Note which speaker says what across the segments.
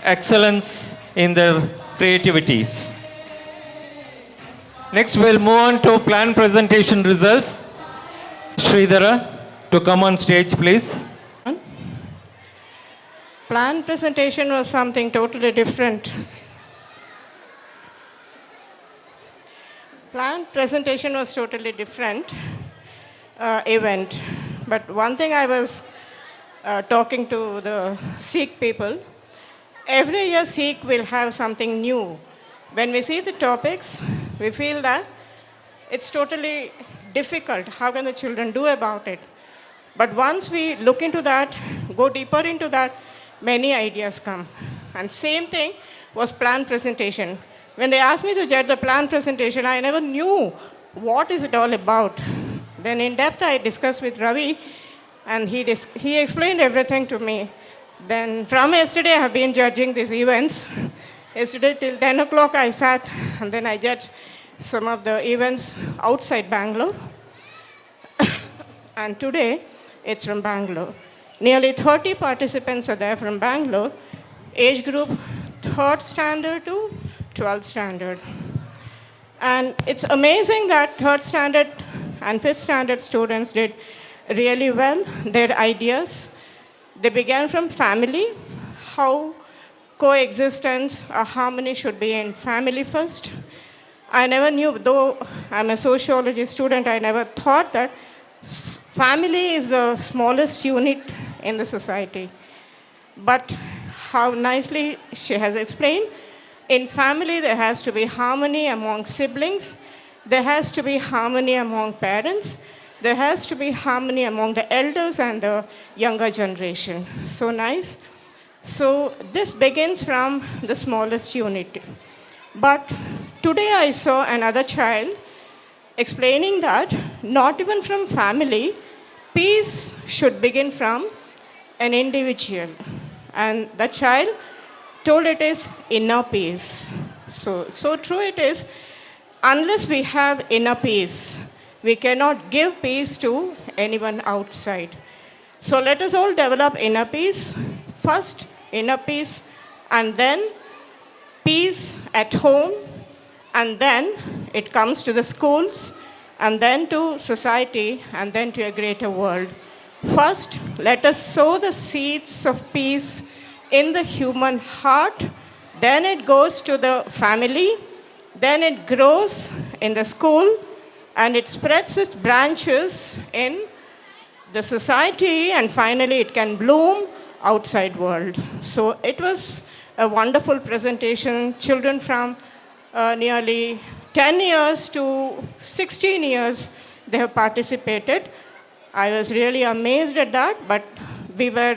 Speaker 1: excellence in their creativities. Next, we'll move on to plan presentation results. Sridhara, to come on stage, please.
Speaker 2: Plan presentation was something totally different. Plan presentation was totally different event. But one thing I was talking to the Sikh people, every year Sikh will have something new. When we see the topics, we feel that it's totally difficult. How can the children do about it? But once we look into that, go deeper into that, many ideas come. And same thing was plan presentation. When they asked me to judge the plan presentation, I never knew what is it all about. Then in depth I discussed with Ravi, and he explained everything to me. Then from yesterday I have been judging these events. Yesterday till 10 o'clock I sat, and then I judged some of the events outside Bangalore. And today it's from Bangalore. Nearly 30 participants are there from Bangalore, age group 3rd standard to 12th standard. And it's amazing that 3rd standard and 5th standard students did really well, their ideas. They began from family, how coexistence or harmony should be in family first. I never knew, though I'm a sociology student, I never thought that family is the smallest unit in the society. But how nicely she has explained, in family there has to be harmony among siblings, there has to be harmony among parents, there has to be harmony among the elders and the younger generation. So nice. So this begins from the smallest unit. But today I saw another child explaining that not even from family, peace should begin from an individual. And the child told it is inner peace. So true it is. Unless we have inner peace, we cannot give peace to anyone outside. So let us all develop inner peace. First, inner peace, and then peace at home, and then it comes to the schools, and then to society, and then to a greater world. First, let us sow the seeds of peace in the human heart, then it goes to the family, then it grows in the school, and it spreads its branches in the society, and finally it can bloom outside world. So it was a wonderful presentation. Children from nearly 10 years to 16 years, they have participated. I was really amazed at that, but we were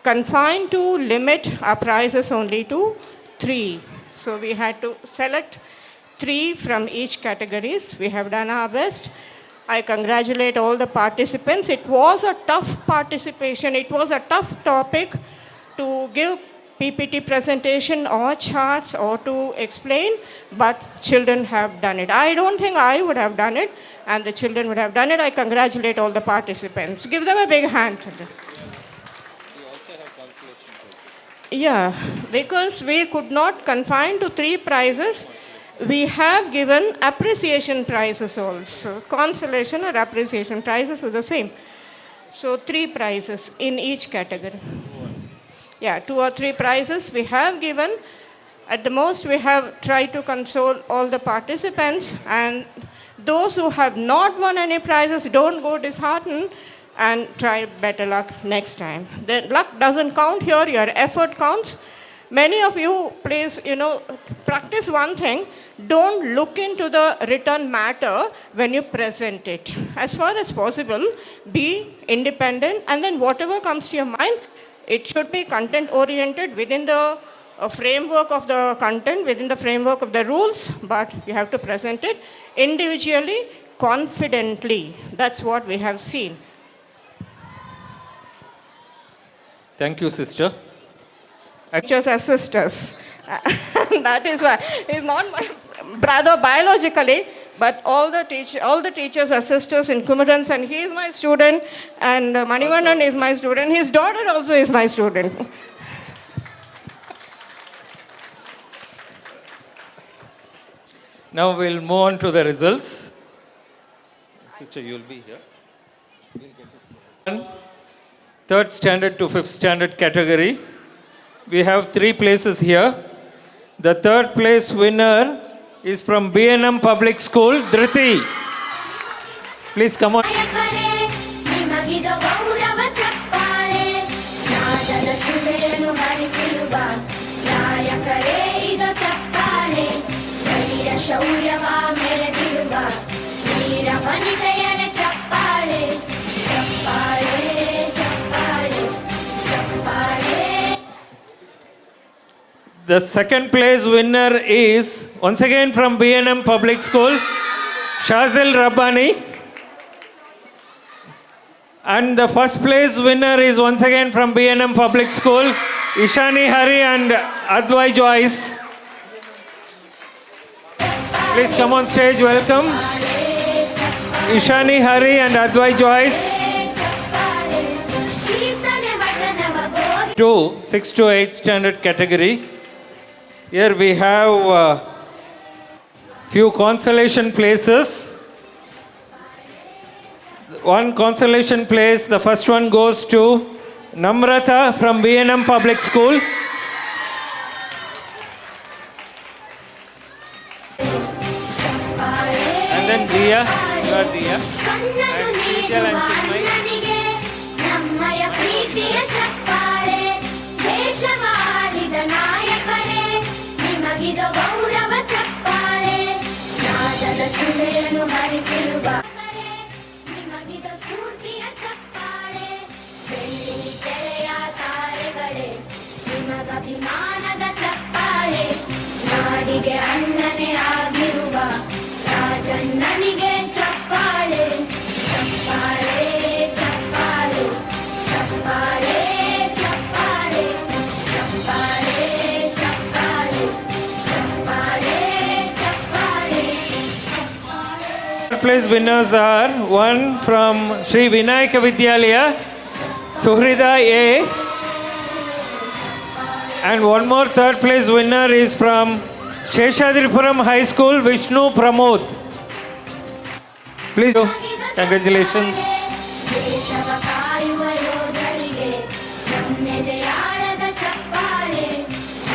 Speaker 2: confined to limit our prizes only to 3. So we had to select 3 from each categories. We have done our best. I congratulate all the participants. It was a tough participation. It was a tough topic to give PPT presentation or charts or to explain, but children have done it. I don't think I would have done it, and the children would have done it. I congratulate all the participants. Give them a big hand. Yeah, because we could not confine to 3 prizes. We have given appreciation prizes also. Consolation or appreciation prizes are the same. So 3 prizes in each category. Yeah, 2 or 3 prizes we have given. At the most, we have tried to console all the participants, and those who have not won any prizes, don't go disheartened and try better luck next time. The luck doesn't count here, your effort counts. Many of you, please, practice one thing. Don't look into the written matter when you present it. As far as possible, be independent, and then whatever comes to your mind, it should be content-oriented within the framework of the content, within the framework of the rules, but you have to present it individually, confidently. That's what we have seen.
Speaker 1: Thank you, sister.
Speaker 2: Teachers are sisters. That is why. He's not my brother biologically, but all the teachers are sisters in Kumarans, and he is my student, and Manivannan is my student. His daughter also is my student.
Speaker 1: Now we'll move on to the results. Sister, you'll be here. Third standard to fifth standard category. We have 3 places here. The third place winner is from B&M Public School, Dhriti. Please come on.
Speaker 3: ನಾಯಕರೇ ನಿಮಗಿದು ಗೌರವ ಚಪ್ಪಾಳೆ ನಾದದ ಸುಧೆಯನ್ನು ಹರಿಸಿರುವ ನಾಯಕರೇ ಇದು ಚಪ್ಪಾಳೆ ಧೈರ್ಯ ಶೌರ್ಯವ ಮೆರೆದಿರುವ ವೀರ ವನಿತೆಯರೇ ಚಪ್ಪಾಳೆ ಚಪ್ಪಾಳೆ ಚಪ್ಪಾಳೆ ಚಪ್ಪಾಳೆ.
Speaker 1: The second place winner is once again from B&M Public School, Shazil Rabbani. And the first place winner is once again from B&M Public School, Ishani Hari and Advai Joyce. Please come on stage, welcome. Ishani Hari and Advai Joyce.
Speaker 3: ಕೀರ್ತನೆ ವಚನವ ಬೋಧಿ
Speaker 1: To 6 to 8 standard category. Here we have few consolation places. One consolation place, the first one goes to Namrata from B&M Public School. And then Dia, you are Dia.
Speaker 3: ಕಣ್ಣನು ನೀಡುವ ಅಣ್ಣನಿಗೆ ನಮ್ಮಯ ಪ್ರೀತಿಯ ಚಪ್ಪಾಳೆ ದೇಶವಾಡಿದ ನಾಯಕರೇ ನಿಮಗಿದು ಗೌರವ ಚಪ್ಪಾಳೆ ನಾದದ ಸುಧೆಯನ್ನು ಹರಿಸಿರುವ ನಿಮಗಿದು ಸ್ಫೂರ್ತಿಯ ಚಪ್ಪಾಳೆ ಬೆಳ್ಳಿ ತೆರೆಯ ತಾರೆಗಳೇ ನಿಮಗಭಿಮಾನದ ಚಪ್ಪಾಳೆ ನಾಡಿಗೆ ಅಣ್ಣನೇ ಆಗಿರುವ ರಾಜಣ್ಣನಿಗೆ ಚಪ್ಪಾಳೆ ಚಪ್ಪಾಳೆ ಚಪ್ಪಾಳೆ ಚಪ್ಪಾಳೆ ಚಪ್ಪಾಳೆ ಚಪ್ಪಾಳೆ ಚಪ್ಪಾಳೆ ಚಪ್ಪಾಳೆ ಚಪ್ಪಾಳೆ.
Speaker 1: Third place winners are one from Sri Vinayaka Vidyalaya, Suhrida A. And one more third place winner is from Sheshadripuram High School, Vishnu Pramod. Please, congratulations.
Speaker 3: ದೇಶವ ಕಾಯುವ ಯೋಧರಿಗೆ ನಮ್ಮೆದೆಯಾಳದ ಚಪ್ಪಾಳೆ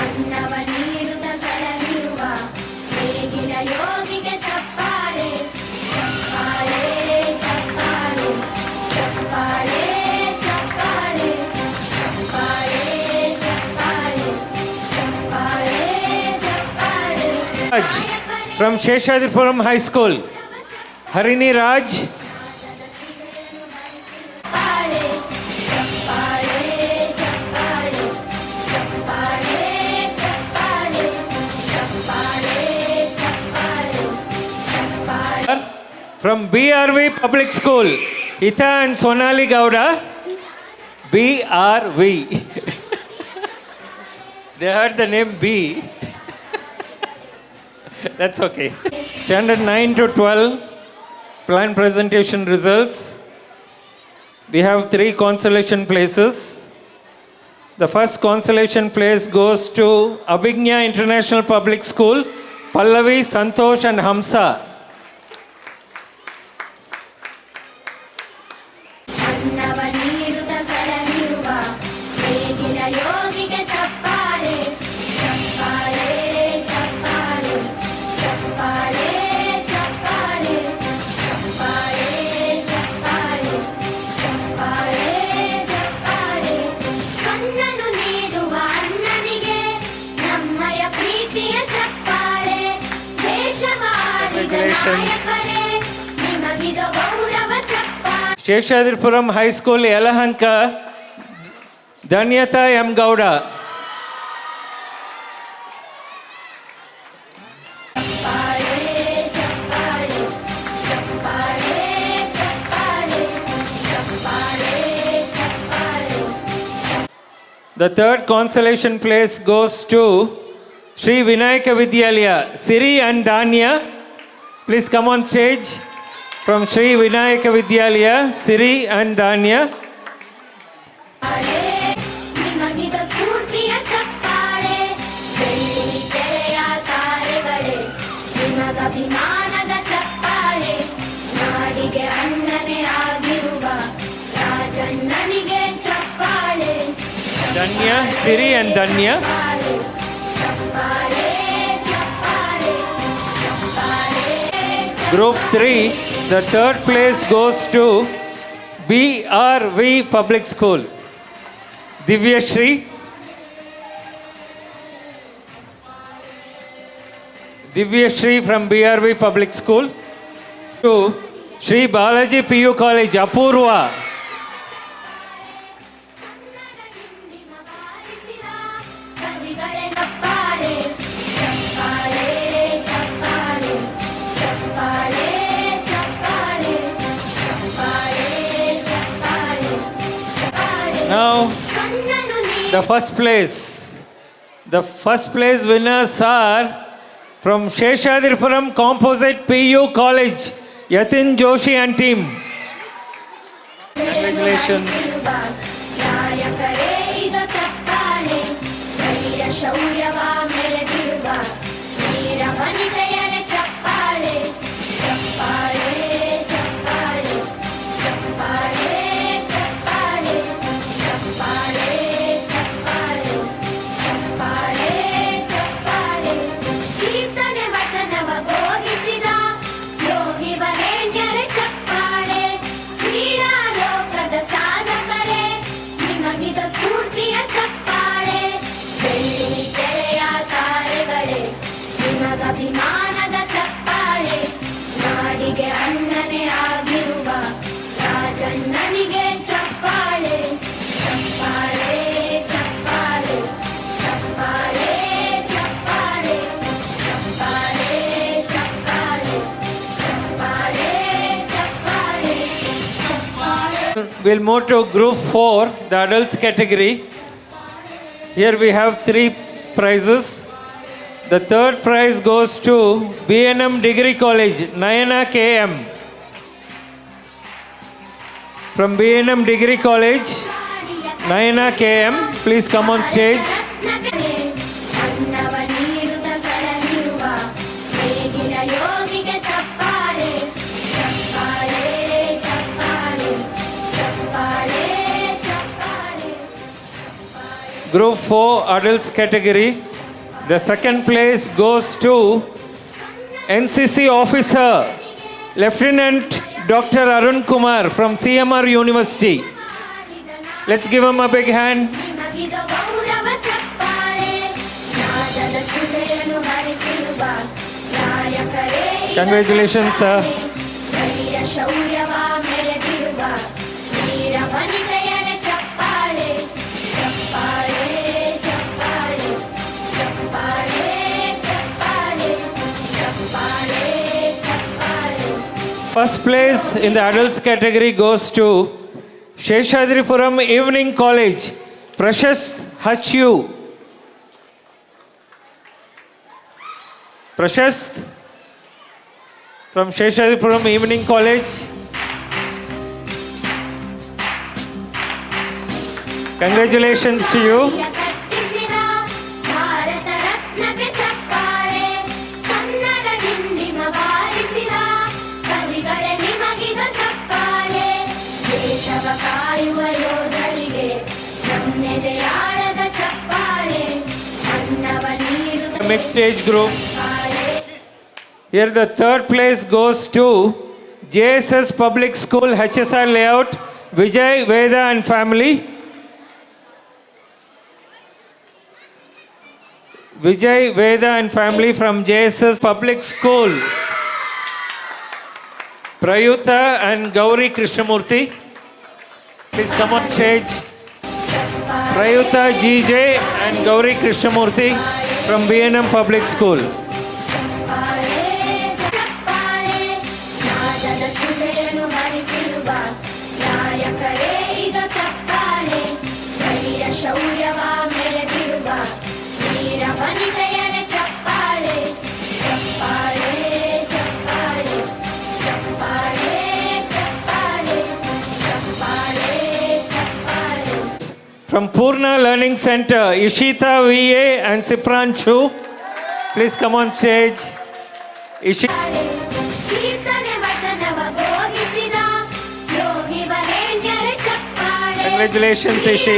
Speaker 3: ಅನ್ನವ ನೀಡುತ್ತ ಸಲಹಿರುವ ನೇಗಿಲ ಯೋಗಿಗೆ ಚಪ್ಪಾಳೆ ಚಪ್ಪಾಳೆ ಚಪ್ಪಾಳೆ ಚಪ್ಪಾಳೆ ಚಪ್ಪಾಳೆ ಚಪ್ಪಾಳೆ ಚಪ್ಪಾಳೆ ಚಪ್ಪಾಳೆ ಚಪ್ಪಾಳೆ.
Speaker 1: Raj from Sheshadripuram High School, Harini Raj.
Speaker 3: ಚಪ್ಪಾಳೆ ಚಪ್ಪಾಳೆ ಚಪ್ಪಾಳೆ ಚಪ್ಪಾಳೆ ಚಪ್ಪಾಳೆ ಚಪ್ಪಾಳೆ ಚಪ್ಪಾಳೆ ಚಪ್ಪಾಳೆ.
Speaker 1: From BRV Public School, Hita and Sonali Gowda. BRV. They heard the name B. That's okay. Standard 9 to 12, plan presentation results. We have 3 consolation places. The first consolation place goes to Abhignya International Public School, Pallavi, Santosh and Hamsa.
Speaker 3: ಅನ್ನವ ನೀಡುತ್ತ ಸಲಹಿರುವ ನೇಗಿಲ ಯೋಗಿಗೆ ಚಪ್ಪಾಳೆ ಚಪ್ಪಾಳೆ ಚಪ್ಪಾಳೆ ಚಪ್ಪಾಳೆ ಚಪ್ಪಾಳೆ ಚಪ್ಪಾಳೆ ಚಪ್ಪಾಳೆ ಚಪ್ಪಾಳೆ ಚಪ್ಪಾಳೆ. ಕಣ್ಣನು ನೀಡುವ ಅಣ್ಣನಿಗೆ ನಮ್ಮಯ ಪ್ರೀತಿಯ ಚಪ್ಪಾಳೆ ದೇಶವಾಡಿದ ನಾಯಕರೇ ನಿಮಗಿದು ಗೌರವ ಚಪ್ಪಾಳೆ.
Speaker 1: Sheshadripuram High School, Yelahanka, Danyata M. Gowda.
Speaker 3: ಚಪ್ಪಾಳೆ ಚಪ್ಪಾಳೆ ಚಪ್ಪಾಳೆ ಚಪ್ಪಾಳೆ ಚಪ್ಪಾಳೆ ಚಪ್ಪಾಳೆ.
Speaker 1: The third consolation place goes to Sri Vinayaka Vidyalaya, Siri and Danya. Please come on stage. From Sri Vinayaka Vidyalaya, Siri and Danya.
Speaker 3: ನಿಮಗಿದು ಸ್ಫೂರ್ತಿಯ ಚಪ್ಪಾಳೆ ಬೆಳ್ಳಿ ತೆರೆಯ ತಾರೆಗಳೇ ನಿಮಗ ನಿಮಗಭಿಮಾನದ ಚಪ್ಪಾಳೆ ನಾಡಿಗೆ ಅಣ್ಣನೇ ಆಗಿರುವ ರಾಜಣ್ಣನಿಗೆ ಚಪ್ಪಾಳೆ
Speaker 1: Danya, Siri and Danya.
Speaker 3: ಚಪ್ಪಾಳೆ ಚಪ್ಪಾಳೆ ಚಪ್ಪಾಳೆ ಚಪ್ಪಾಳೆ
Speaker 1: Group 3, the third place goes to BRV Public School. Divya Shri. Divya Shri from BRV Public School. To Shri Balaji PU College, Apurva.
Speaker 3: ಕವಿಗಳೇ ಚಪ್ಪಾಳೆ ಚಪ್ಪಾಳೆ ಚಪ್ಪಾಳೆ ಚಪ್ಪಾಳೆ ಚಪ್ಪಾಳೆ ಚಪ್ಪಾಳೆ ಚಪ್ಪಾಳೆ ಚಪ್ಪಾಳೆ
Speaker 1: Now,
Speaker 3: ಕಣ್ಣನು ನೀ
Speaker 1: the first place. The first place winners are from Sheshadripuram Composite PU College, Yatin Joshi and team. Congratulations.
Speaker 3: ನಾಯಕರೇ ಇದು ಚಪ್ಪಾಳೆ ಧೈರ್ಯ ಶೌರ್ಯವ ಮೆರೆದಿರುವ ವೀರ ವನಿತೆಯರ ಚಪ್ಪಾಳೆ ಚಪ್ಪಾಳೆ ಚಪ್ಪಾಳೆ ಚಪ್ಪಾಳೆ ಚಪ್ಪಾಳೆ ಚಪ್ಪಾಳೆ ಚಪ್ಪಾಳೆ ಚಪ್ಪಾಳೆ ಚಪ್ಪಾಳೆ ಕೀರ್ತನೆ ವಚನವ ಬೋಧಿಸಿದ ಯೋಗಿ ವರೇಣ್ಯರ ಚಪ್ಪಾಳೆ ಕ್ರೀಡಾ ಲೋಕದ ಸಾಧಕರೇ ನಿಮಗಿದ ಸ್ಫೂರ್ತಿಯ ಚಪ್ಪಾಳೆ ಬೆಳ್ಳಿ ತೆರೆಯ ತಾರೆಗಳೇ ನಿಮಗಭಿಮಾನದ ಚಪ್ಪಾಳೆ ನಾಡಿಗೆ ಅಣ್ಣನೇ ಆಗಿರುವ ರಾಜಣ್ಣನಿಗೆ ಚಪ್ಪಾಳೆ ಚಪ್ಪಾಳೆ ಚಪ್ಪಾಳೆ ಚಪ್ಪಾಳೆ ಚಪ್ಪಾಳೆ ಚಪ್ಪಾಳೆ ಚಪ್ಪಾಳೆ ಚಪ್ಪಾಳೆ ಚಪ್ಪಾಳೆ
Speaker 1: We'll move to Group 4, the adults category. Here we have 3 prizes. The third prize goes to B&M Degree College, Nayana KM. From B&M Degree College, Nayana KM, please come on stage.
Speaker 3: ಅನ್ನವ ನೀಡುತ್ತ ಸಲಹಿರುವ ನೇಗಿಲ ಯೋಗಿಗೆ ಚಪ್ಪಾಳೆ ಚಪ್ಪಾಳೆ ಚಪ್ಪಾಳೆ ಚಪ್ಪಾಳೆ ಚಪ್ಪಾಳೆ
Speaker 1: Group 4, adults category. The second place goes to NCC officer, Lieutenant Dr. Arun Kumar from CMR University. Let's give him a big hand.
Speaker 3: ನಿಮಗಿದ ಗೌರವ ಚಪ್ಪಾಳೆ ನಾದದ ಸುಧೆಯನ್ನು ಹರಿಸಿರುವ ನಾಯಕರೇ ಇದು
Speaker 1: Congratulations, sir.
Speaker 3: ಧೈರ್ಯ ಶೌರ್ಯವ ಮೆರೆದಿರುವ ವೀರ ವನಿತೆಯರ ಚಪ್ಪಾಳೆ ಚಪ್ಪಾಳೆ ಚಪ್ಪಾಳೆ ಚಪ್ಪಾಳೆ ಚಪ್ಪಾಳೆ ಚಪ್ಪಾಳೆ ಚಪ್ಪಾಳೆ
Speaker 1: First place in the adults category goes to Sheshadripuram Evening College, Prashast Hachu. Prashast from Sheshadripuram Evening College. Congratulations to you.
Speaker 3: ಕಟ್ಟಿಸಿದ ಭಾರತ ರತ್ನಕ್ಕೆ ಚಪ್ಪಾಳೆ ಕನ್ನಡ ಡಿಂಡಿಮ ಬಾರಿಸಿದ ಕವಿಗಳೇ ನಿಮಗಿದ ಚಪ್ಪಾಳೆ ದೇಶವ ಕಾಯುವ ಯೋಧರಿಗೆ ನಮ್ಮೆದೆಯಾಳದ ಚಪ್ಪಾಳೆ ಅನ್ನವ ನೀಡುತ್ತ
Speaker 1: Mixed age group.
Speaker 3: ಚಪ್ಪಾಳೆ
Speaker 1: Here the third place goes to JSS Public School, HSR Layout, Vijay, Veda and family. Vijay, Veda and family from JSS Public School. Prayuta and Gauri Krishnamurthy. Please come on stage. Prayuta, GJ and Gauri Krishnamurthy from B&M Public School.
Speaker 3: ಚಪ್ಪಾಳೆ ಚಪ್ಪಾಳೆ ನಾದದ ಸುಧೆಯನ್ನು ಹರಿಸಿರುವ ನಾಯಕರೇ ಇದು ಚಪ್ಪಾಳೆ ಧೈರ್ಯ ಶೌರ್ಯವ ಮೆರೆದಿರುವ ವೀರ ವನಿತೆಯರ ಚಪ್ಪಾಳೆ ಚಪ್ಪಾಳೆ ಚಪ್ಪಾಳೆ ಚಪ್ಪಾಳೆ ಚಪ್ಪಾಳೆ ಚಪ್ಪಾಳೆ ಚಪ್ಪಾಳೆ
Speaker 1: From Purna Learning Center, Ishita VA and Sipran Chu. Please come on stage. Ishi.
Speaker 3: ಕೀರ್ತನೆ ವಚನವ ಬೋಧಿಸಿದ ಯೋಗಿ ವರೇಣ್ಯರ ಚಪ್ಪಾಳೆ
Speaker 1: Congratulations, Ishi.